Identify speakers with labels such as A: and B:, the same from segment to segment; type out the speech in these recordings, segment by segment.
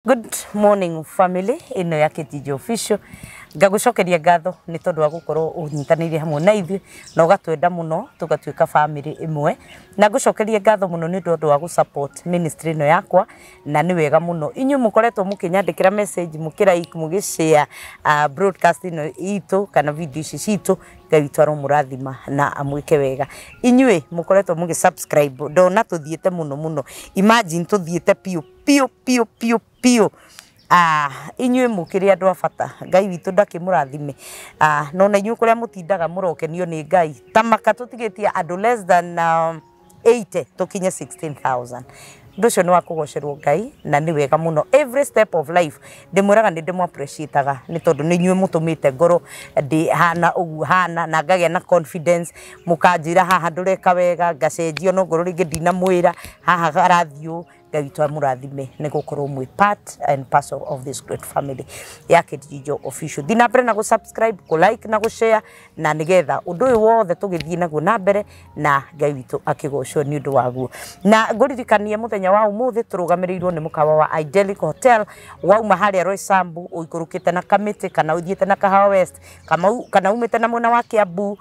A: Good morning family ino ya Ketijo Official ngagucokeria ngatho ni tondu wa gukorwo unyitanire hamwe na ithuĩ na ugatwenda muno tugatuĩka family imwe na ngucokeria ngatho muno ni tondu wa gusupport ministry ino yakwa na ni wega muno inyuĩ mukoretwo mukinyandikira message mukirike mugishare broadcast ino itu kana video ici citu Ngai witũ aromũrathima na amwĩke wega inyuĩ mukoretwo mugisubscribe ndona tuthiĩte muno imagine tuthiĩte piu inyuĩ mũkĩrĩ andũ a bata Ngai witũ ndakĩmũrathime nona inyuĩ kũrĩa mũtindaga mũrokenio nĩ Ngai tamaka tũtigĩtie andũ less than 80 tũkinye 16,000 ndocio nĩ wa kũgocerwo Ngai na nĩ wega muno every step of life ndĩmwĩraga nĩ ndĩmũ appreciate-aga nĩ tondũ nĩ inyuĩ mũtũmĩte ngoro ndĩ hana ũguo hana na ngagĩa na confidence mũkanjĩra haha ndũreka wega ngacenjio no ngoro rĩngĩ ndinamwĩra haha garathiũ Ngai witũ amũrathime nĩ gũkorwo mwĩ part and parcel of this great family ya Ketijo Official. Thiĩ na mbere na gũ-subscribe, kũ-like na gũ-share na nĩgetha ũndũ ũyũ wothe tũgĩthiĩ naguo na mbere na Ngai witũ akĩgocwo nĩ ũndũ waguo. Na ngũririkanie mũthenya wa ũmũthĩ tũrũgamĩrĩirwo nĩ mũkawa wa Idyllic Hotel wauma harĩa Roysambu ũikũrũkĩte na Kamĩtĩ kana ũthiĩte na Kahawa West kana umĩte na mwena wa Kiambu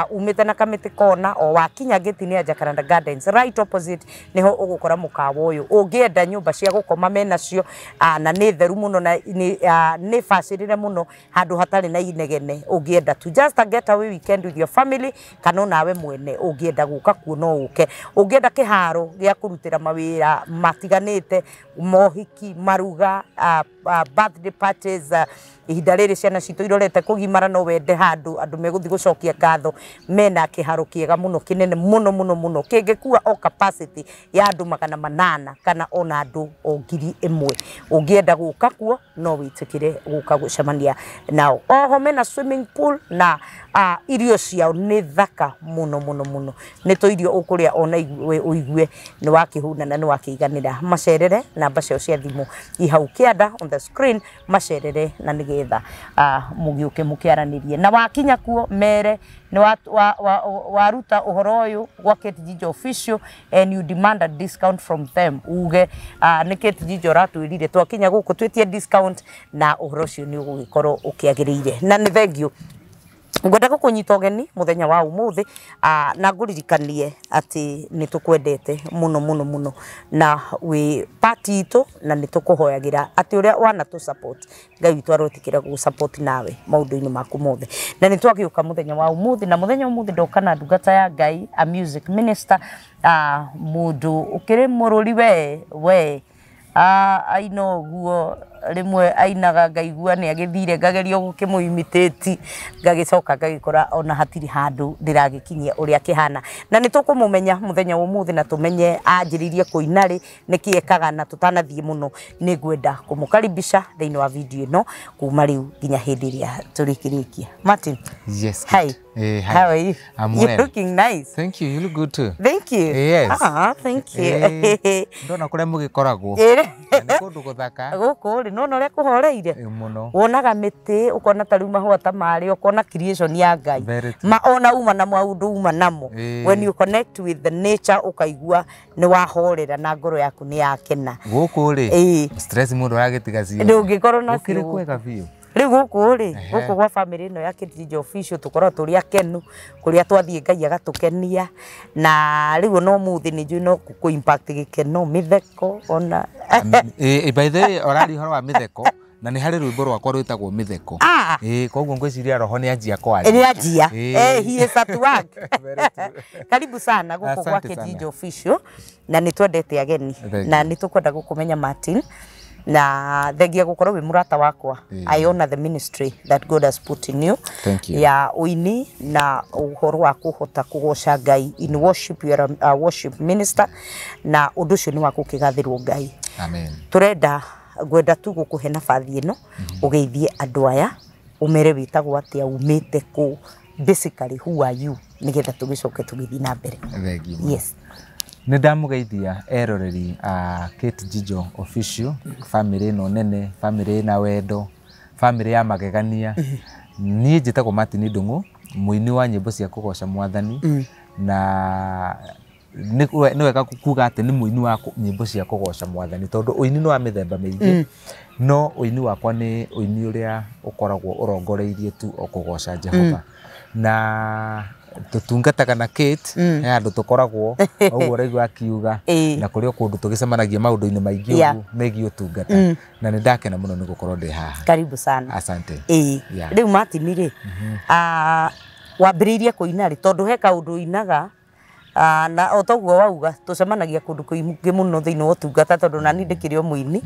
A: umite na Kamĩtĩ kona o wakinya gate-inĩ ya Jacaranda Gardens right opposite niho ũgũkora mũkawa ũyũ ũngĩenda nyũmba cia gũkoma menacio na nĩ theru mũno na nĩ bacĩrĩre mũno handũ hatarĩ na inegene ũngĩenda to just a getaway weekend with your family kana nawe mwene ũngĩenda gũka kuo no ũke ũngĩenda kĩharo gĩa kũrutĩra mawĩra matiganĩte mohiki maruga birthday parties ihinda rĩrĩ ciana citũ irorete kũgimara no wende handũ andũ megũthi gũcokia ngatho mena kĩharo kĩega mũno kĩnene mũno kĩngĩkua o capacity ya andũ 800 kana ona andũ o 1,000 ũngĩenda gũka kuo no wĩtĩkĩre gũka gũcemania nao oho mena swimming pool na irio ciao nĩ thaka mũno nĩ to irio ũkũrĩa ona ũigue nĩ wakĩhuna na nĩ wakĩiganĩra macerere namba ciao cia thimũ ihau kĩanda on the screen macerere na nĩgetha mũgĩũke mũkĩaranĩrie na wakinya kuo mere nĩ waruta ũhoro ũyũ gwa Ketijo Official and you demand a discount from them uge nĩ Ketijo ratwĩrire twakinya gũkũ twĩtie discount na ũhoro ũcio nĩ ũgũgĩkorwo ũkĩagĩrĩire na nĩ thengio ngwenda gũkũnyita ũgeni mũthenya wa ũmũthĩ na ngũririkanie atĩ nĩ tũkwendete mũno na wĩ party itũ na nĩ tũkũhoyagĩra atĩ ũrĩa wana tũ support Ngai witũ arotĩkĩra gũ support nawe maũndũ-inĩ maku mothe na nĩ twagĩũka mũthenya wa ũmũthĩ na mũthenya ũmũthĩ ndoka na ndungata ya Ngai a music minister mũndũ ũkĩrĩ mũrũri we aino guo rimwe ainaga ngaigua nĩ agĩthire ngagerio gũkĩmũimitate ngagĩcoka ngagĩkora ona hatirĩ handũ ndĩragĩkinyia ũrĩa kĩhana na nĩ tũkũmũmenya mũthenya ũmũthĩ na tũmenye anjĩrĩirie kũina rĩ nĩkĩ ekaga na tũtanathiĩ mũno nĩ ngwenda kũmũkaribisha thĩinĩ wa video ĩno kuma rĩu nginya hĩndĩ ĩrĩa tũrĩkĩrĩkia Martin.
B: Yes.
A: Hi.
B: Hey, hi.
A: How are you?
B: I'm
A: You're
B: well.
A: looking nice.
B: Thank you. You look good too.
A: Thank you.
B: Yes.
A: Thank you.
B: Ndona kũrĩa mũgĩkoragwo. Nĩ kũndũ gũthaka.
A: Gũkũ rĩ nona ũrĩa kũhoreire.
B: Mũno.
A: Wonaga mĩtĩ ũkona ta rĩu mahũa ta marĩ ũkona creation ya Ngai. Ona uma na maũndũ uma namo. When you connect with the nature ũkaigua nĩ wahorera na ngoro yaku nĩ yakena.
B: Gũkũ rĩ. Stress mũndũ aragĩtiga ciĩ.
A: Ndũngĩkorwo na
B: kĩrĩ kwega biũ.
A: Rĩu gũkũ rĩ gũkũ gwa family ĩno ya Ketijo Official tũkorwo tũrĩ akenu kũrĩa twathiĩ Ngai agatũkenia na rĩu no mũthĩ nĩ njũĩ no kũ impact gĩkeno mĩtheko ona
B: by the way orari horo wa mĩtheko na nĩ harĩ rwĩmbo rwakwa rwĩtagwo mĩtheko koguo ngwĩciria roho nĩ anjia kwaria
A: nĩ anjia he is at work karibu sana gũkũ gwa Ketijo Official na nĩ twendete ageni na nĩ tũkwenda gũkũmenya Martin na thengia gũkorwo wĩ mũrata wakwa I honor the ministry that God has put in you.
B: Thank you.
A: Ya ũini na ũhoro wa kũhota kũgoca Ngai in worship, you are a worship minister na ũndũ ũcio nĩ wa gũkĩgathĩrwo Ngai.
B: Amen.
A: Tũrenda ngwenda tu gũkũhe nabathi ĩno ũgeithie andũ aya ũmere wĩtagwo atĩa umĩte kũ basically who are you nĩgetha tũgĩcoke tũgĩthiĩ na mbere. Yes.
B: Nĩ ndamũgeithia eroreri Ketijo Official family ĩno nene family ĩna wendo family ya magegania niĩ njĩtagwo Martin Ndung'u mũini wa nyĩmbo cia kũgoca Mwathani na nĩ wega kuga atĩ nĩ mũini wa nyĩmbo cia kũgoca Mwathani tondũ ũini nĩ wa mĩthemba mĩingĩ no ũini wakwa nĩ ũini ũrĩa ũkoragwo ũrongoreirie tu o kũgoca Jehova na tutungataga na Kate he andũ tukoragwo ũguo ũraigua akiuga na kũrĩ o kũndũ tũgĩcemanagia maũndũ-inĩ maingĩ ũguo megiĩ ũtungata na nĩ ndakena mũno nĩ gũkorwo ndĩ haha.
A: Karibu sana.
B: Asante.
A: Rĩu Martin rĩ wambĩrĩirie kũina rĩ tondũ he kaũndũ ũinaga na o toguo wauga tũcemanagia kũndũ kũingĩ mũno thĩinĩ wa ũtungata tondũ na niĩ ndĩkĩrĩ o mũini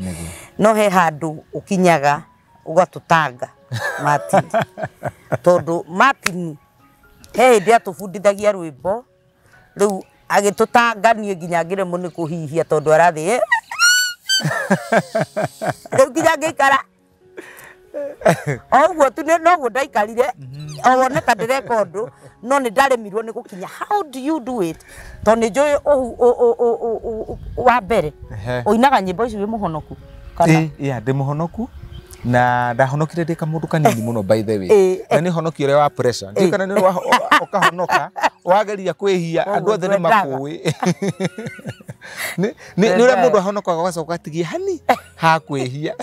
A: no he handũ ũkinyaga ũgatũtanga Martin tondũ Martin he hĩndĩ atũbundithagia rwĩmbo rĩu agĩtũtanga niĩ nginya ngĩremwo nĩ kũhihia tondũ arathĩ rĩu nginya ngĩikara oguo tu noguo ndaikarire woneka ndĩreka ũndũ no nĩ ndaremirwo nĩ gũkinya how do you do it tondũ nĩ njũĩ wa mbere ũinaga nyĩmbo ici wĩ mũhonoku kana
B: ndĩ mũhonoku na ndahonokire ndĩ kamũndũ kanini mũno by the way na nĩ honokio ũrĩa wa pressure ndĩ kana nĩ ũkahonoka wageria kwĩhia andũ othe nĩ makũĩ nĩ ũrĩa mũndũ ahonokaga ũgacoka atigie hani ha kwĩhia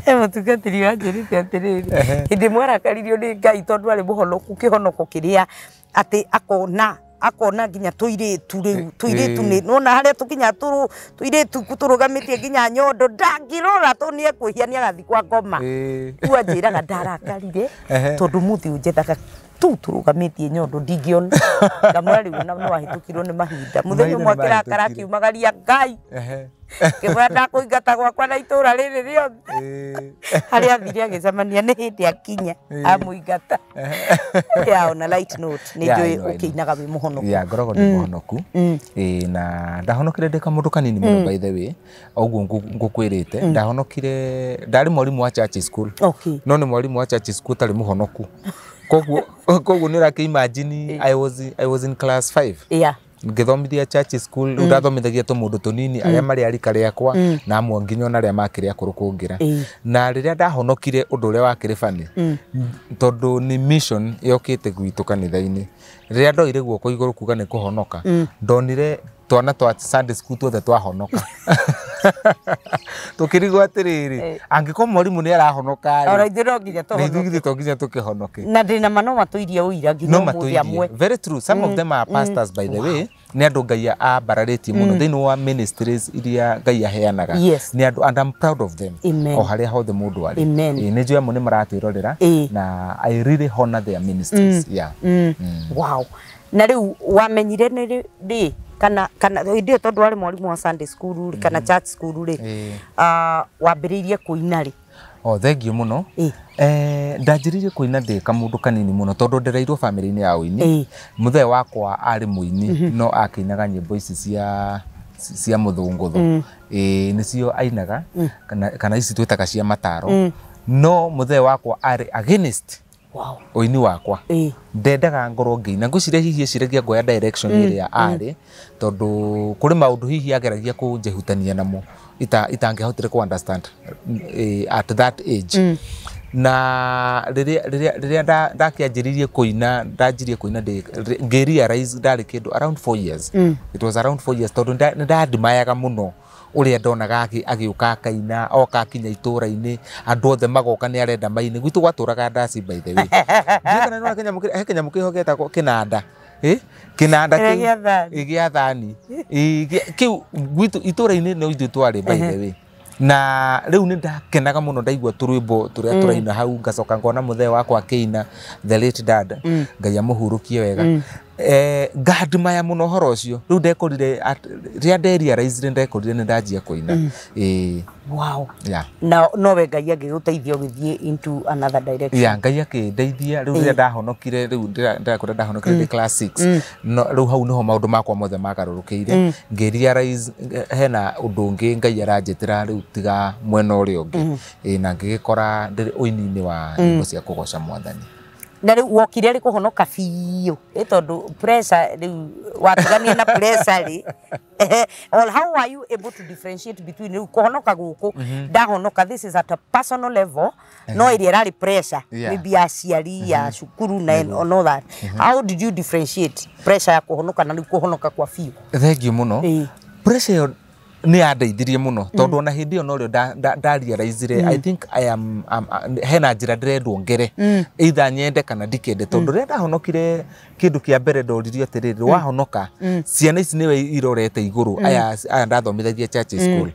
A: mũtungatĩri wanjĩrĩte atĩrĩrĩ hĩndĩ ĩmwe arakaririo nĩ Ngai tondũ arĩ mũhonoku kĩhonoko kĩrĩa atĩ akona nginya tũirĩtu rĩu tũirĩtu nĩ nona harĩa tũkinya tũirĩtu tũrũgamĩtie nginya nyondo ndangĩrora to nĩ ekwĩhia nĩ agathiĩ kwa ngoma rĩu anjĩraga ndarakarire tondũ mũthĩ ũnjethaga tu tũrũgamĩtie nyondo ndingĩona ngamwĩra rĩu no ahĩtũkirwo nĩ mahinda mũthenya ũmwe akĩrakara akiumagaria Ngai kĩmwĩra ndakũingata gwakwa na itũũra rĩrĩ rĩothe harĩa athire agĩcemania nĩ hĩndĩ akinya amũingata on a light note nĩ njũĩ ũkĩinaga wĩ mũhonoku
B: ngoragwo ndĩ mũhonoku na ndahonokire ndĩ kamũndũ kanini mũno by the way ũguo ngũkwĩrĩte ndahonokire ndarĩ mwarimũ wa church school no nĩ mwarimũ wa church school tarĩ mũhonoku koguo nĩ ũrakĩ imagine I was in class 5 ngĩthomithia church school ndathomithagia tũmũndũ tũnini arĩa marĩ arika rĩakwa na amwe nginya ona arĩa makĩrĩ akũrũ kũngĩra na rĩrĩa ndahonokire ũndũ ũrĩa wakĩrĩ bani tondũ nĩ mission yokĩte gwitũ kanitha-inĩ rĩrĩa ndoire guoko igũrũ kuga nĩ kũhonoka ndonire twana twa Sunday school tuothe twahonoka tukirigwo atĩrĩrĩ angĩkorwo mwarimũ nĩ arahonoka ithuĩ to nginya tũkĩhonoke
A: na ndĩna ma no matũirie ũira nginya mũthĩ amwe
B: very true some of them are pastors by the way nĩ andũ Ngai ambararĩtie mũno thĩinĩ wa ministries iria Ngai aheanaga nĩ andũ and I'm proud of them o harĩa hothe mũndũ arĩ nĩ njũĩ amwe nĩ maratwĩrorera na I really honor their ministries
A: wow na rĩu wamenyire nĩ rĩ kana hĩndĩ ĩyo tondũ warĩ mwarimũ wa Sunday school kana church school rĩ wambĩrĩirie kũina rĩ
B: thengiũ mũno ndanjĩrĩirie kũina ndĩ kamũndũ kanini mũno tondũ ndereirwo family-inĩ ya ũini mũthee wakwa arĩ mũini no akĩinaga nyĩmbo ici cia mũthũngũthũ nĩcio ainaga kana ici twĩtaga cia mataro no mũthee wakwa arĩ against ũini wakwa ndendaga ngorwo ngĩina ngwĩciria hihi eciragia ngoya direction ĩrĩa arĩ tondũ kũrĩ maũndũ hihi ageragia kũnjehutania namo itangĩahotire ku understand at that age na rĩrĩa ndakĩanjĩrĩirie kũina ndanjirie kũina ngĩrealize ndarĩ kĩndũ around 4 years it was around 4 years tondũ nĩ ndandimayaga mũno ũrĩa ndonaga agĩũka akaina oka akinya itũũra-inĩ andũ othe magoka nĩ arenda maine gwitũ gwatũraga ndaci by the way kana no kĩnyamũ kĩho gĩtagwo kĩnanda kĩnanda gĩa thani kĩu gwitũ itũũra-inĩ no ithuĩ twarĩ by the way na rĩu nĩ ndakenaga mũno ndaigua tũrwĩmbo tũrĩa tũraina hau ngacoka ngona mũthee wakwa akĩina the late dad Ngai amũhurũkie wega ngandimaya mũno ũhoro ũcio rĩu ndekorire rĩrĩa nderealize ndekorire nĩ ndanjia kũina
A: wow no we Ngai agĩgũteithia ũgĩthiĩ into another direction
B: Ngai akĩndeithia rĩu rĩrĩa ndahonokire rĩu ndĩrakora ndahonokire ndĩ class 6 no rĩu hau nĩho maũndũ makwa mothe magarũrũkĩire ngĩrealize hena ũndũ ũngĩ Ngai aranjĩtĩra rĩu tiga mwena ũrĩa ũngĩ na ngĩgĩkora ndĩrĩ ũini-inĩ wa nyĩmbo cia kũgoca Mwathani
A: na riu wokire ri kuhonoka biũ tondu pressure riu watigania na pressure ri or how are you able to differentiate between riu kuhonoka guku ndahonoka this is at a personal level no iria rari pressure maybe aciari ya cukuru na and all that how did you differentiate pressure ya kuhonoka na riu kuhonoka kwa biũ?
B: Thank you muno. Pressure ni andeithirie muno tondu ona hindi yo no rio realize I think I am hena njira ndirendwo ngere either nyende kana ndikende tondu ria ndahonokire kindu kia mbere ndoririo atiriri wahonoka ciana ici niwe irorete iguru aya ndathomithagia church school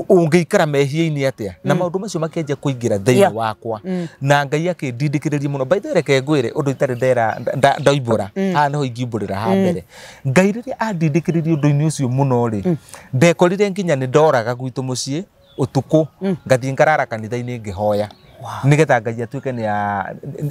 B: ungeikara mehia-ini atia na maundu macio makianjia kuingira thiini wakwa na Ngai akindindikiriria muno by the way reke ngwire undu itari ndera ndoimbura ha niho ingimburira ha mbere Ngai riria andindikiriria undu-ini ucio muno ri ndekorire nginya ni ndoraga gwitu mucii utuku ngathie ngarara kanitha-ini ngihoya nigetha Ngai atuike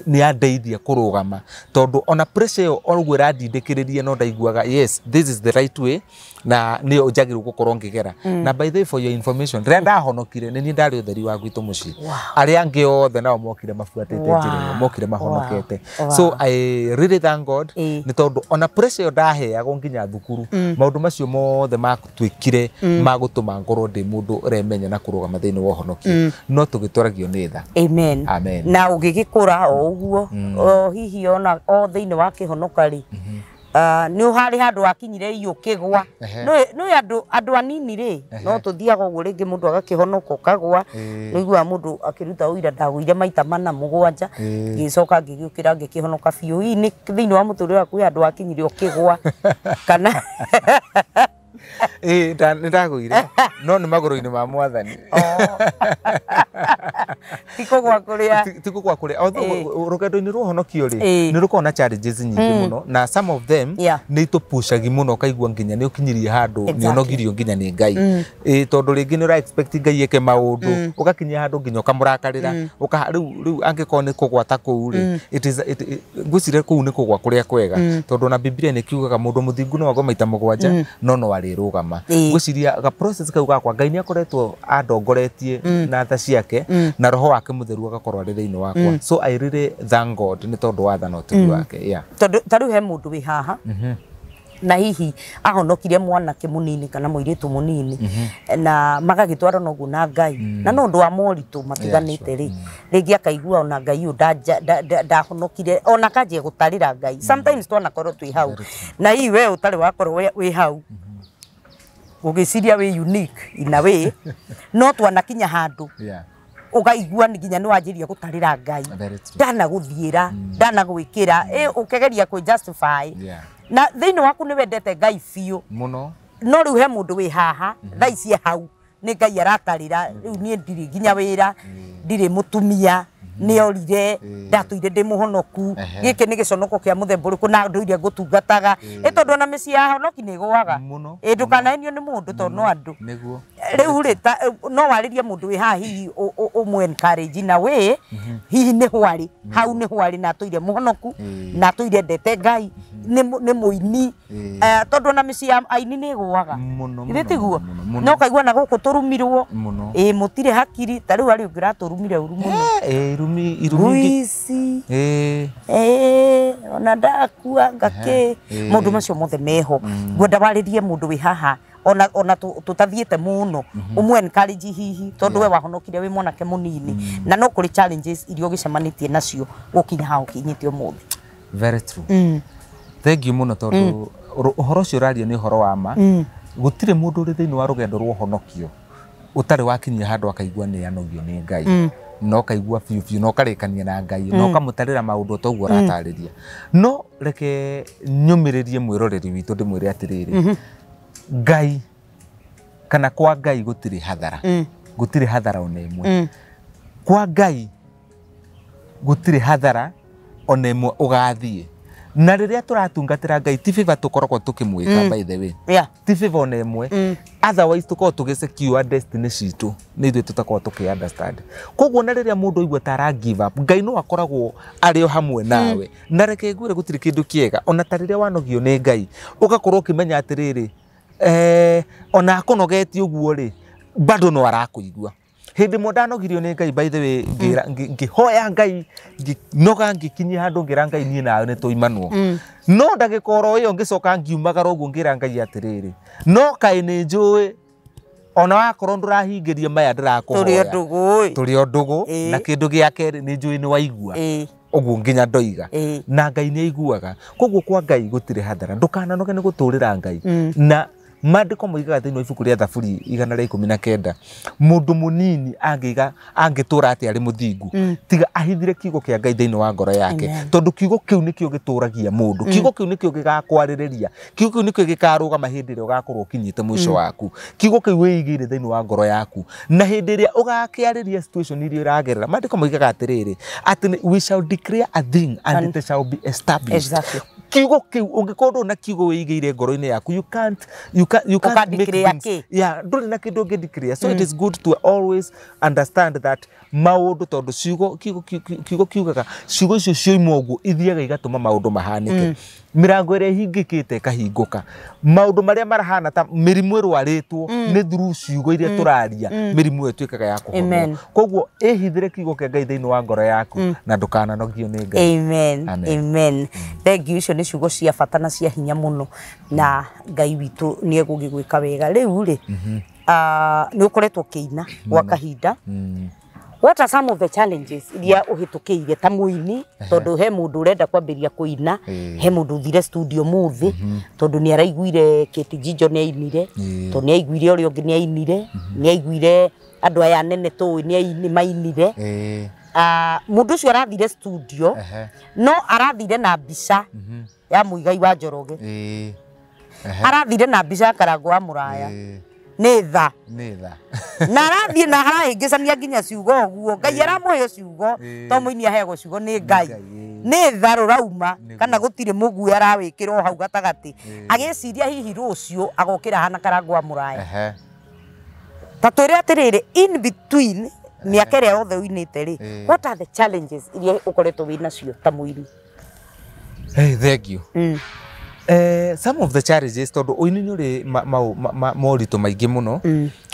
B: ni andeithia kurugama tondu ona pressure yo oguo irandindikiriria no ndaiguaga yes this is the right way na ni njagirwo gukorwo ngigera na by the way for your information ria ndahonokire ni ni ndari utheri wa gwitu mucii aria angi othe nao mokire mafuatite njira mokire mahonokete so I really thank God ni tondu ona pressure yo ndaheagwo nginya thukuru maundu macio mothe matwikire magutuma ngorwo ndi mundu uremenya na kurugama thiini wa uhonokio no tugitwaragio ni tha.
A: Amen. Amen. Na ugigikura o uguo hihi ona o thiini wa kihonoka ri ni uhari handu akinyire iyo kigwa no andu anini ri no tuthiaga uguo ringi mundu agakihonoka kagwa nigua mundu akiruta uira ndaguire maita mana 7 gicoka ngigiukira ngikihonoka biũ hii ni thiini wa muturire waku andu akinyire kigwa kana
B: ndagwire no ni maguru-ini ma Mwathani
A: tikugwa kuria
B: tikugwa kuria rugendo-ini rwa honokio ri ni rukorwo na challenges nyingi muno na some of them ni itupushagi muno kaigua nginya ni ukinyirie handu ni onogirio nginya ni Ngai tondu ringi ni ra expect Ngai eke maundu ugakinyia handu nginya ukamurakarira riu angikorwo ni kugwata kuu ri ngwicire kuu ni kugwa kuria kwega tondu na Biblia ni kiugaga mundu muthingu no agwa maita 7 no arirugama ngwiciria ga process kau gakwa Ngai ni akoretwo andongoretie na tha ciake na roho wake mutheru agakorwo ari thiini wakwa so I really thank God ni tondu wa thana utugi wake
A: tondu tariu he mundu wi haha na hihi ahonokire mwanake munini kana muiritu munini na magagitwara nogu na Ngai na no ndu wa moritu matiganite ri ringi akaigua ona Ngai ndahonokire ona kanjie gutarira Ngai sometimes twana korwo twi hau na hii we utari wakorwo wi hau ugiciria wi unique in a way no twanakinya handu ugaigua nginya ni wanjiria gutarira Ngai ndana guthiira ndana gwikira ukegeria ku justify na thiini waku ni wendete Ngai biũ
B: muno
A: no riu he mundu wi haha thaici hau ni Ngai aratarira riu nie ndiri nginya wira ndiri mutumia ni orire ndatuire ndi muhonoku giki ni giconoko kia muthemba uriku na andu iria ngutungataga tondu na micii ya honoki ni gwaga ndukanainio ni mundu tondu no andu riu ri no waririe mundu wi haha hihi umu encourage na we hihi ni hwari hau ni hwari na tuire muhonoku na tuire ndete Ngai ni muini tondu na micii ya aini ni gwaga ithitiguo no kaigua na guku turumirwo mutire hakiri tariu ari ungiraturumire uru muno
B: irumi
A: ona ndakua ngake mundu macio mothe meho ngwenda waririe mundu wi haha ona tutathiete muno umwe encourage hihi tondu we wahonokire wi mwanake munini na no kuri challenges irio gicemanitie nacio gukinya ha ukinyite umuthi.
B: Very true. Thank you muno tondu uhoro ucio uraria ni uhoro wa ma gutire mundu uri thiini wa rugendo rwa honokio utari wakinyia handu akaigua ni anogio ni Ngai no kaigua fiu no karikania na Ngai no kamutarira maundu toguo ratariria no reke nyumiririe mwiroreri witu ndimwire atiriri Ngai kana kwa Ngai gutire hathara ona imwe kwa Ngai gutire hathara ona imwe ugathie na riria turatungatira Ngai ti favor tukoragwo tukimwika by the way ti favor ona imwe otherwise tukorwo tugisecure destiny citu ni ithuĩ tutakorwo tuki understand koguo na riria mundu aigua tara give up Ngai no akoragwo ari o hamwe nawe na reke ngwire gutire kindu kiega ona ta riria wanogio ni Ngai ugakorwo ukimenya atiriri ona akunogetie uguo ri bado no arakuigua hindi modanogirio ni Ngai by the way ngihoya Ngai nginoga ngikinyia handu ngira Ngai nie nawe ni tuimanwo no ndagikoro iyo ngicoka ngiumagara uguo ngira Ngai atiriri no kai ni njui ona wakorwo ndurahingiria maya ndirakuhoya turi o ndugu na kindu gia keri ni njui ni waigua uguo nginya ndoiga na Ngai ni aiguaga koguo kwa Ngai gutire hathara ndukananoge ni guturira Ngai na Maandiko moigaga thiini wa ibuku ria Thaburi 119 mundu munini angitura ati ari muthingu tiga ahithire kiugo kia Ngai thiini wa ngoro yake tondu kiugo kiu nikio gituragia mundu kiugo kiu nikio gigakwariria kiugo kiu nikio gikarugama hindi ria ugakorwo kinyite mwisho waku kiugo kiu wiigire thiini wa ngoro yaku na hindi ria ugakiariria situation iria iragerera Maandiko moigaga atiriri ati we shall declare a thing and it shall be established kiugo kiu ungikorwo na kiugo wiigire ngoro-ini yaku you can't make things nduri na kindu ngideclare so it is good to always understand that maundu tondu kiugo kiugaga ciugo icio cioimwo uguo ithiaga igatuma maundu mahanike mirango iria ihingikite ikahinguka maundu maria marahana ta mirimu irwaritwo ni through ciugo iria turaria mirimu ituikaga ya kuhonwo koguo ihithire kiugo kia Ngai thiini wa ngoro yaku na ndukananogio ni Ngai
A: amen thank you icio ni ciugo cia bata na cia hinya muno na Ngai witu ni egugigwika wega riu ri ni ukoretwo kiina gwa kahinda what are some of the challenges iria uhitukiire ta muini tondu he mundu urenda kwambiria kuina he mundu thire studio muthi tondu ni araiguire Kate Jijo ni ainire tondu ni aiguire uri ungi ni ainire ni aiguire andu aya nene tu ni mainire mundu ucio arathire studio no arathire na mbica ya Muigai wa Njoroge arathire na mbica ya Karangũ wa Muraya ni tha na arathie na harahingicania nginya ciugo uguo Ngai aramuhe ciugo to muini aheagwo ciugo ni Ngai ni tha rurauma kana gutire mugu arawikirwo hau gatagati agiciria hihi rucio agokira hana Karangũ wa Muraya ta twire atiriri in between miaka ria othe uinite ri what are the challenges iria ukoretwo wina cio ta muini
B: thank you some of the challenges tondu uini ni uri morito maingi muno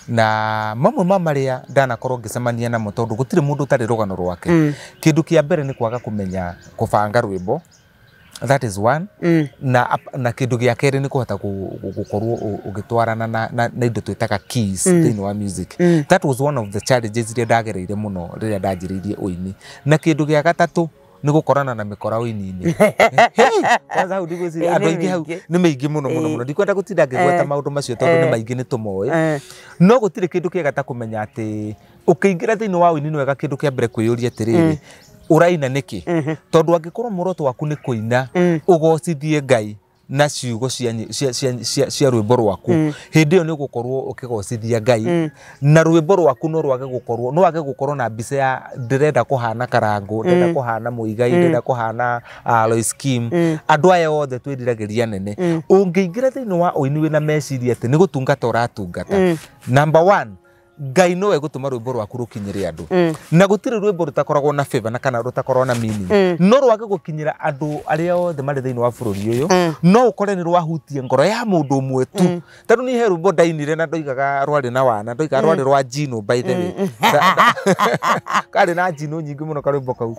B: na mamwe mamaria ndanakorwo ngicemania namo tondu gutire mundu utari rugano rwake kindu kia mbere ni kwaga kumenya kubanga rwimbo that is one na kindu gia keri ni kuhota gukorwo ugitwarana na indo twitaga keys thiini wa music that was one of the challenges iria ndagereire muno riria ndanjiriirie uini na kindu gia gatatu ni gukorana na mikora uini-ini kwanza hau ndigwiciria andu aingi hau ni maingi muno ndikwenda gutinda ngigweta maundu macio tondu ni maingi ni tumoe no gutire kindu kiega ta kumenya ati ukiingira thiini wa uini ni wega kindu kia mbere kwiyuria atiriri uraina niki tondu angikorwo muroto waku ni kuina ugocithie Ngai na ciugo cia rwimbo rwaku hindi iyo ni gukorwo ukigocithia Ngai na rwimbo rwaku no wage gukorwo na mbica ya ndirenda kuhana Karangũ ndirenda kuhana Muigai ndirenda kuhana Lois Kim andu aya othe twiriragiria nene ungiingira thiini wa uini wina meciria ati ni gutungata uratungata number 1 Ngai no egutuma rwimbo rwaku rukinyire andu na gutire rwimbo rutakoragwo na favor na kana rutakorwo na meaning no rwage gukinyira andu aria othe mari thiini wa bururi uyu no ukore ni rwahutie ngoro ya mundu umwe tu tondu ni he rwimbo ndainire na ndoigaga rwari na wana ndoigaga rwari rwa Jino by the way kari na Jino nyingi muno karwimbo kau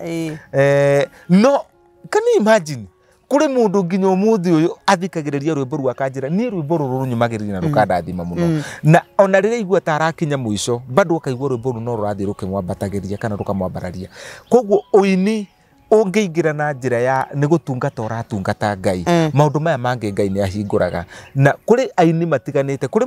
B: no can you imagine kuri mundu nginya umuthi uyu athikagiriria rwimbo rwa kanjira ni rwimbo ruru runyumagiriria na rukandathima muno na ona riria igua tarakinya mwisho bado akaigua rwimbo ruru no rurathi rukimwambatagiria kana rukamwambararia koguo uini ungiingira na njira ya ni gutungata uratungata Ngai maundu maya mangi Ngai ni ahinguraga na kuri aini matiganite kuri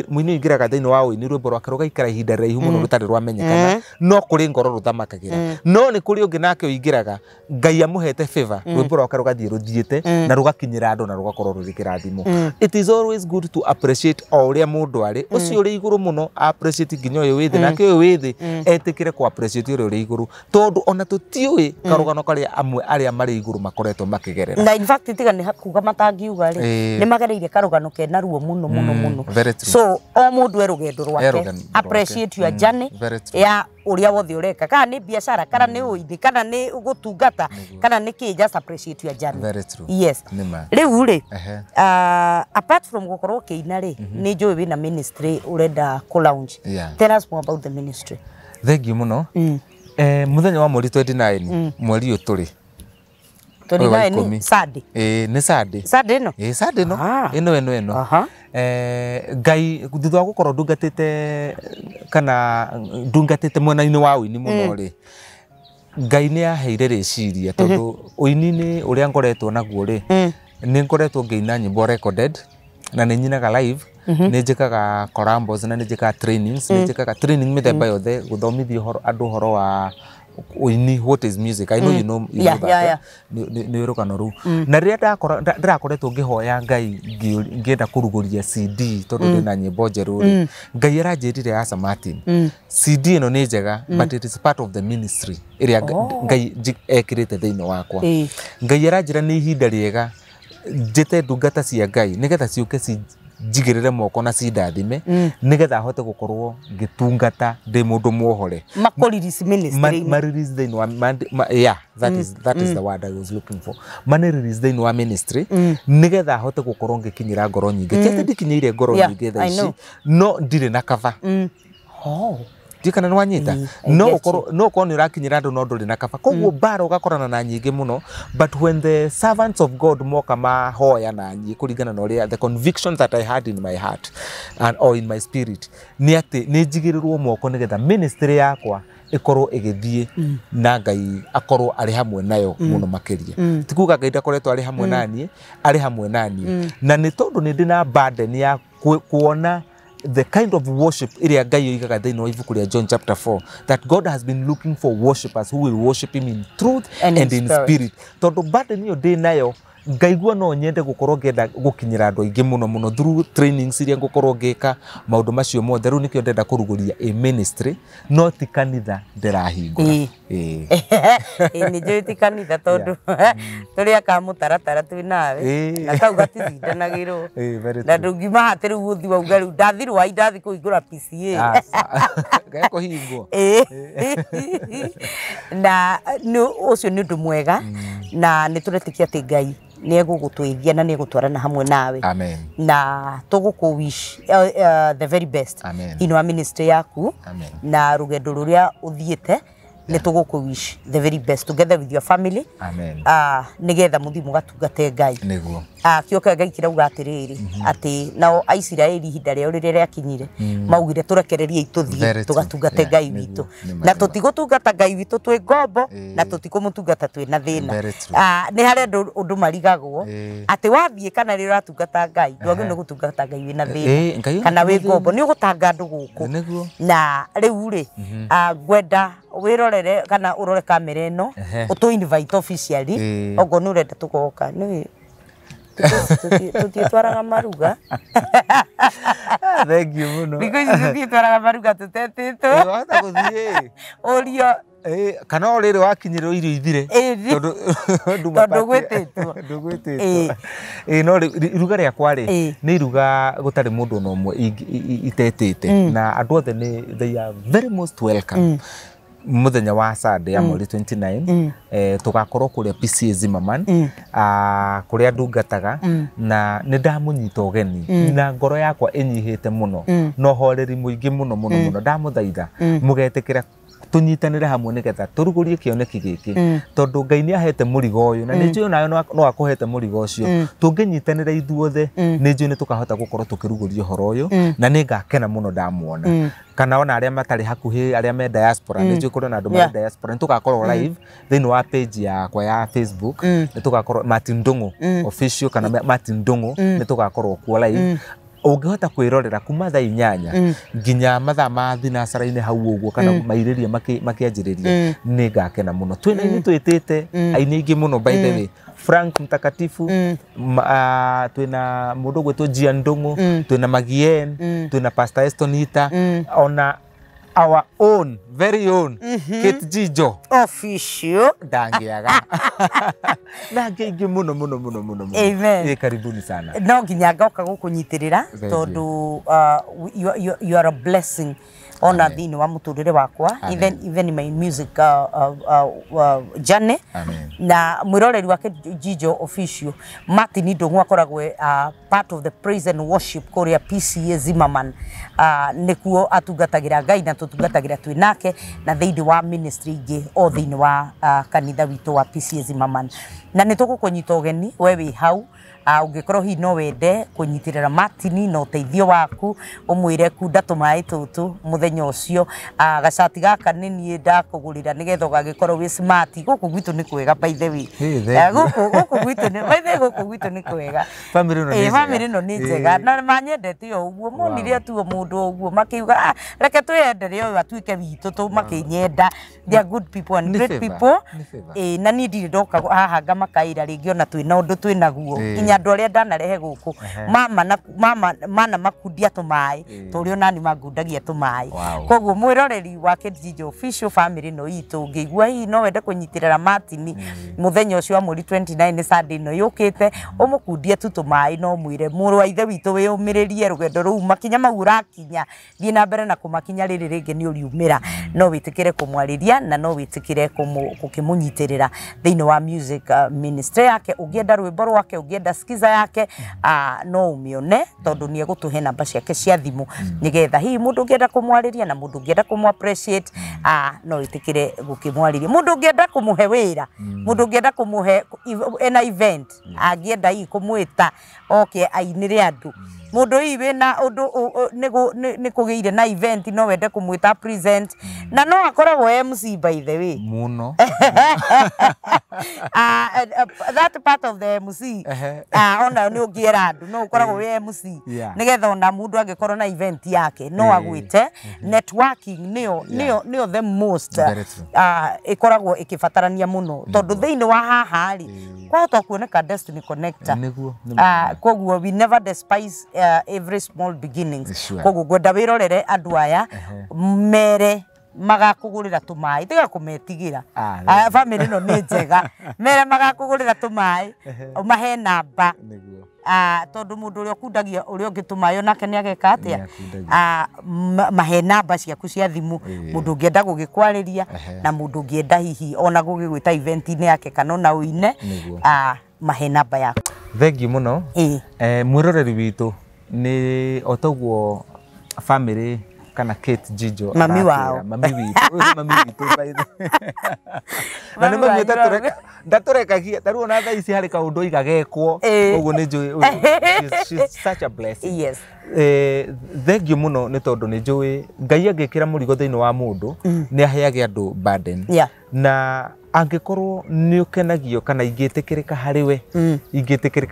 B: muini ingiraga thiini wa uini rwimbo rwake rugaikara ihinda raihu muno rutari rwamenyekana no kuri ngoro ruthamakagira no ni kuri ungi nake uingiraga Ngai amuhete favor rwimbo rwake rugathie ruthiite na rugakinyira andu na rugakorwo ruri kirathimo it is always good to appreciate uria mundu ari ucio uri iguru muno appreciate nginya uyu withi nake uyu withi etikire ku appreciate uria uri iguru tondu ona tutiui karugano amwe aria mari iguru makoretwo makigerera
A: na in fact tiga ni kuga matangiuga ri ni magereire karugano kena ruo muno so o mundu erugendo rwake appreciate your journey ya uria wothe ureka kana ni biashara kana ni uithi kana ni gutungata kana ni ki, just appreciate your journey.
B: Very true.
A: Yes. Riu ri apart from gukorwo kiina ri ni njui wina ministry urenda ku launch. Tell us more about the ministry.
B: Thank you muno. Muthenya wa mweri 29 mweri uyu turi
A: 29 Saturday.
B: Ni Saturday.
A: Saturday no?
B: Saturday no. Ino. Ngai thutha wa gukorwo ndungatite kana ndungatite mwena-ini wa uini muno ri, Ngai ni aheire riciria tondu uini ni uria ngoretwo naguo ri, ni ngoretwo ngeina nyimbo recorded na ni nyinaga live, ni njikaga collabs na ni njikaga trainings, ni njikaga training mithemba yothe guthomithia andu horo wa uini, what is music. I know you know that. Ni rukano ru na ria ndirakoretwo ngihoya Ngai ngienda kuruguria CD tondu ndina nyimbo njeru ri, Ngai aranjirire Asa Martin, CD ino ni njega but it is part of the ministry iria Ngai ekirite thiini wakwa. Ngai aranjira ni ihinda riega njite ndungata cia Ngai nigetha ciuke njigirire moko na cindathime nigetha hote gukorwo ngitungata ndi mundu muohore
A: makoririce ministry
B: maririce thiini wa that is the word I was looking for. Maniririce thiini wa ministry nigetha hote gukorwo ngikinyira ngoro nyingi kete ndikinyeire ngoro nyingi tha ici no ndire na kava. Dikana no wanyita no ko ni rakinyira andu no nduri na kaba koguo bara ugakorana na nyingi muno, but when the servants of God moka mahoya na nyi kuringana na uria the convictions that I had in my heart and or in my spirit ni ati ni njigirirwo moko nigetha ministry yakwa ikorwo igithie na Ngai akorwo ari hamwe nayo muno makiria. Tikuga Ngai ndakoretwo ari hamwe nani, ari hamwe nani na ni tondu ni ndina burden ya kuona the kind of worship iria Ngai oigaga thiini wa ibuku ria John chapter 4 that God has been looking for worshipers who will worship him in truth and in spirit. Tondu burden iyo ndi nayo ngaigua no nyende gukorwo ngenda gukinyira andu aingi muno through trainings iria ngukorwo ngika maundu macio mothe. Riu nikio ndenda kuruguria a ministry no ti kanitha ndirahingura.
A: Ni njui ti kanitha tondu turia ka mutaratara twi nawe na kau gaticindanagirwo na ndungima hati riu guthi wauga riu ndathirwa ndathi kuhingura PCA
B: gako hingwo
A: na no ucio ni undu mwega na ni turetikia ati Ngai ni egugutwithia na ni egutwarana hamwe nawe.
B: Amen.
A: Na tuguku wish the very best in our ministry yaku.
B: Amen.
A: Na rugendo ruria uthiete ni tuguku wish the very best together with your family.
B: Amen.
A: Nigetha muthi mugatungate Ngai
B: niguo
A: kioka Ngai kirauga atiriri ati nao Aisiraeli ihinda riao riria riakinyire maugire turekererie ituthie tugatungate Ngai witu na tutigutungata Ngai witu twi ngombo na tutikumutungata twi na thina. Ni hari undu marigagwo ati wathie kana ri uratungata Ngai ndwagire ni gutungata Ngai wina thina kana wi ngombo ni ugutanga andu guku na riu ri ngwenda wirorere kana urore kamera ino utu invite officially ogo nurenda tugoka ni tutitwaraga maruga.
B: Thank you muno
A: because tutitwaraga maruga tutetito
B: wata guthie
A: urio
B: kana orire wakinyirwo irio ithire
A: tondu gwititwo
B: no iruga riakwa ri ni iruga gutari mundu no mwe itetete na andu othe ni they are very most welcome. Muthenya wa Saturday ya mweri 29 tugakorwo kuria PCA Zimmerman kuria ndungataga na ni ndamunyita ugeni na ngoro yakwa inyihite muno no horeri muingi muno ndamuthaitha mugetikira tunyitanire hamwe nigetha turugurie kioneki giki tondu Ngai ni ahete murigo uyu na ninjui nayo no akuhete murigo ucio tunginyitanire ithuothe ninjui ni tukahota gukorwo tukiruguria horo uyu na ningakena muno ndamuona kana ona aria matari hakuhi aria me diaspora ninjui kuri na andu me diaspora tugakorwo live thiini wa page yakwa ya Facebook ni tugakorwo Martin Ndungu official kana Martin Ndungu ni tugakorwo kuo live ungihota kwirorera kuma thaa 8 nginya mathaa ma thinacara-ini hau uguo kana mairiria makianjiriria ni ngakena muno. Twina ini twitite aini ingi muno by the way Frank Mtakatifu twina mundu gwetwo Gia Ndungu twina Magien twina Pastor Estonita ona our own very own Kate Jijo
A: official
B: dangiaga na ngeigi muno.
A: Amen.
B: Karibuni sana.
A: No nginya ngoka gukunyitirira tondu you are a blessing ona thini wa muturire wakwa even in my music journey na mwiroreri wake Jijo Official Martin Ndungu akoragwe part of the praise and worship korea PCA Zimmerman nikuo atungatagira Ngai na tutungatagira twinake na thindi wa ministry ingi o thini wa kanitha witu wa PCA Zimmerman na nitugukunyita ugeni we wi hau ungikorwo hi no wende kunyitirira Martin no teithio waku umwire kunda tumai tutu muthenya ucio gacati gaka nini ndakugurira nigetho gagikorwo wi smart guku gwitu ni kwega by the way guku gwitu ni by the way guku gwitu ni kwega family no ni njega na manyendete uguo monire tu mundu uguo makiuga reke twendere uyu atuike witu tu makinyenda they are good people and great people na ni ndiri ndoka haha ngamakaira ringi ona twina undu twinaguo andu aria ndanarehe guku mana makundia tumai turio nani magundagia tumai koguo mwiroreri wake Jijo Official family no itu ngigua hi no wende kunyitirira Martin muthenya ucio wa muri 29 Sunday no yukite umukundie tu tumai no mwire muru wa ithe witu wi umiririe rugendo ru makinya magura kinya thie na mbere na kumakinya riri ringi ni uriumira no witikire kumwariria na no witikire kukimunyitirira thiini wa music ministry yake ugienda rwimbo rwake ugienda skiza yake no umione tondu ni egutuhe namba ciake cia thimu nigetha hi mundu ngienda kumwariria na mundu ngienda kumu appreciate no itikire gukimwariria mundu ngienda kumuhe wira mundu ngienda kumuhe ena event agienda hi kumwita okay ainire andu mundu hi wina undu ni kugeire na event no wende kumwita present na no akoragwo MC by the way
B: muno
A: that part of the MC ona ni ugiera andu no ukoragwo wi MC nigetha ona mundu angikorwo na event yake no agwite networking nio the most ikoragwo ikibatarania muno tondu thiini wa haha ri kwahota kuoneka destiny connector koguo we never despise every small beginnings koguo gwenda wirorere andu aya mere magakugurira tumai tiga kumetigira family no ni njega mere magakugurira tumai umahe namba tondu mundu uria kundagia uria ungitumayo nake ni ageka atia mahe namba ciaku cia thimu mundu ngienda gugikwariria na mundu ngienda hihi ona gugigwita event ni yake kana na uine mahe namba yaku
B: thank you muno mwiroreri witu ni otoguo family kana Kate Jijo
A: mami wao
B: mami witu by the na nä mamwä te ndatorekagia taruo na thaa ici harä kaundu igagekwo uguo nä njå she's such a blessing
A: yes
B: thank you muno nä tondå nä njå Ngai angä kä ra må rigo thä inä wa må ndå nä aheage andå burden na angĩkorwo nĩ ũkenagio kana ingĩtĩkĩrĩka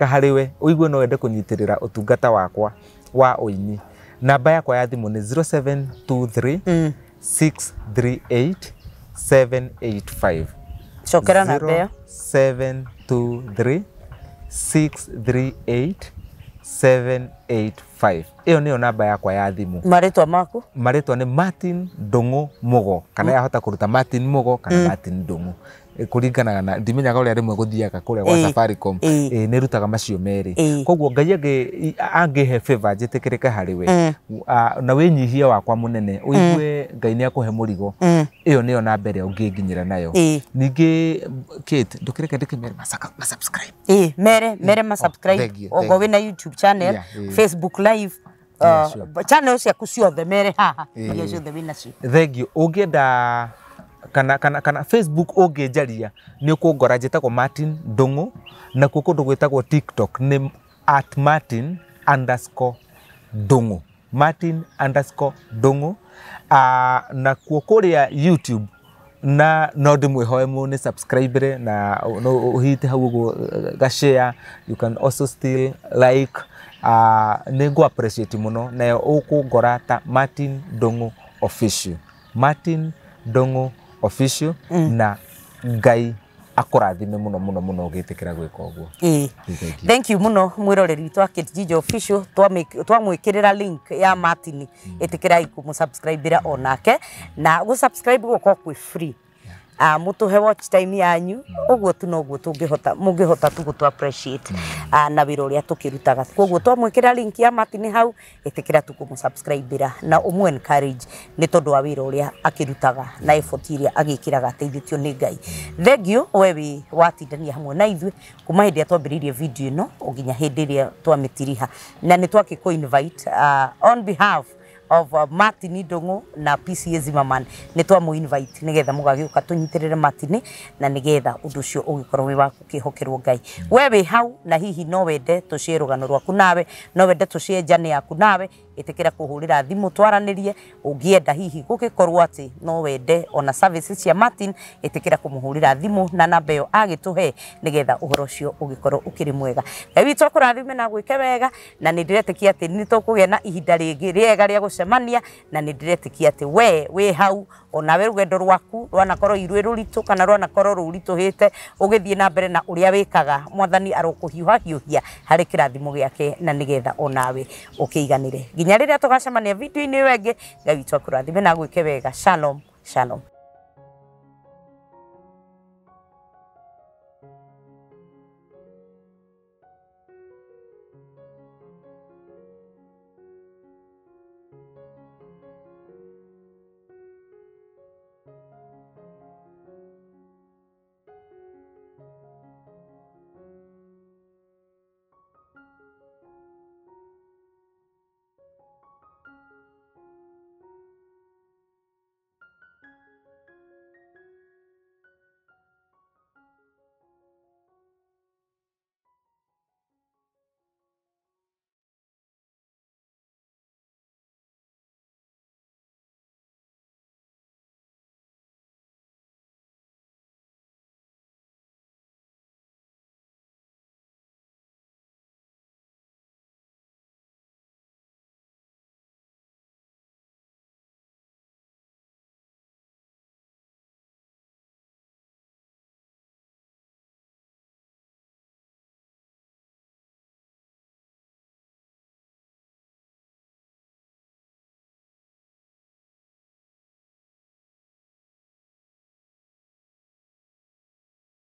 B: harĩ we ũigue no wende kũnyitirĩra ũtungata wakwa wa ũini namba yakwa ya thimũ nĩ 0723 638 785
A: cokera namba ĩyo
B: 0723 638 785 iyo niyo namba yakwa ya thimu
A: maritwa maku
B: maritwa ni Martin Ndungu Mugo kana yahota kuruta Martin Mugo kana Martin Ndungu kuringanaga na ndimenyaga uria rimwe guthiaga kuria kwa Safaricom ni rutaga macio meri koguo Ngai angihe favor njitikirike hari we na winyihie wakwa munene uigue Ngai ni akuhe murigo iyo niyo namba ĩrĩa ũngĩnginyĩra nayo ningi Kate ndukireke ndikimere ma subscribe
A: mere ma subscribe ogo wina YouTube channel Facebook live channel ciaku ciothe mere haha iria ciothe wina cio
B: thank you ũngĩenda kana Facebook ũngĩnjaria nĩ ũkũngora njĩtagwo Martin Ndungu na kuo kũndũ gwĩtagwo TikTok nĩ @Martin_Ndungu Martin_Ndungu na kuo kũrĩa YouTube na no ndimwihoe mu ni subscribe na no uhite hau uguo ga share you can also still like ni go appreciate muno na ukungora ta Martin Ndungu Official na Ngai akurathime muno ugitikira gwika uguo
A: thank you muno mwiroreri witu Kate Jijo Official twamwikirira link ya Martin itikirai kumu subscribe onake na go subscribe goko kwi free mutuhe watch time yanyu uguo tu noguo mungihota tu gutu appreciate na wira uria tukirutaga koguo twamwikira link ya Martin hau itikira tu kumusubscribe na umu encourage ni tondu wa wira uria akirutaga na effort iria agikiraga ateithitio ni Ngai. Thengio wewe watindania hamwe na ithuĩ kuma hĩndĩ twambĩrĩirie video ĩno nginya hĩndĩ ĩrĩa twamitiriha na nĩ twakĩkũ invite on behalf of Martin Ndung'u na PCA Zimmerman nĩ twamu invite nigetha mũgagĩũka tũnyitĩrĩre Martin na nigetha ũndũ ũcio ũgĩkorwo wĩ wa gũkĩhokerwo Ngai. We wĩ hau na hihi no wende tũcie rũgano rwaku nawe, no wende tũcie njane yaku nawe, itikira kuhurira thimu twaranĩrie. Ũngĩenda hihi gũgĩkorwo atĩ no wende ona services cia Martin, itikira kumuhurira thimu na namba ĩyo agĩtũhe nigetha ũhoro ũcio ũgĩkorwo ũkĩrĩ mwega. Ngai witũ akũrathime na gwĩke wega na nĩ ndĩretĩkia atĩ nĩ tũkũgĩa na ihinda rĩngĩ rĩega rĩa gũcemania na nĩ ndĩretĩkia atĩ we wĩ hau onawe rũgendo rwaku rwanakorwo irwĩ rũritũ kana rwanakorwo rũritũhĩte ũgĩthiĩ na mbere na ũrĩa wĩkaga, Mwathani arokũhiũhahiũhia harĩ kĩrathimo gĩake na nigetha onawe ũkĩiganĩre. Nginya rĩrĩa tũgacemania video-inĩ ĩyo ĩngĩ, Ngai witũ akũrathime na gwĩke wega. Shalom, shalom.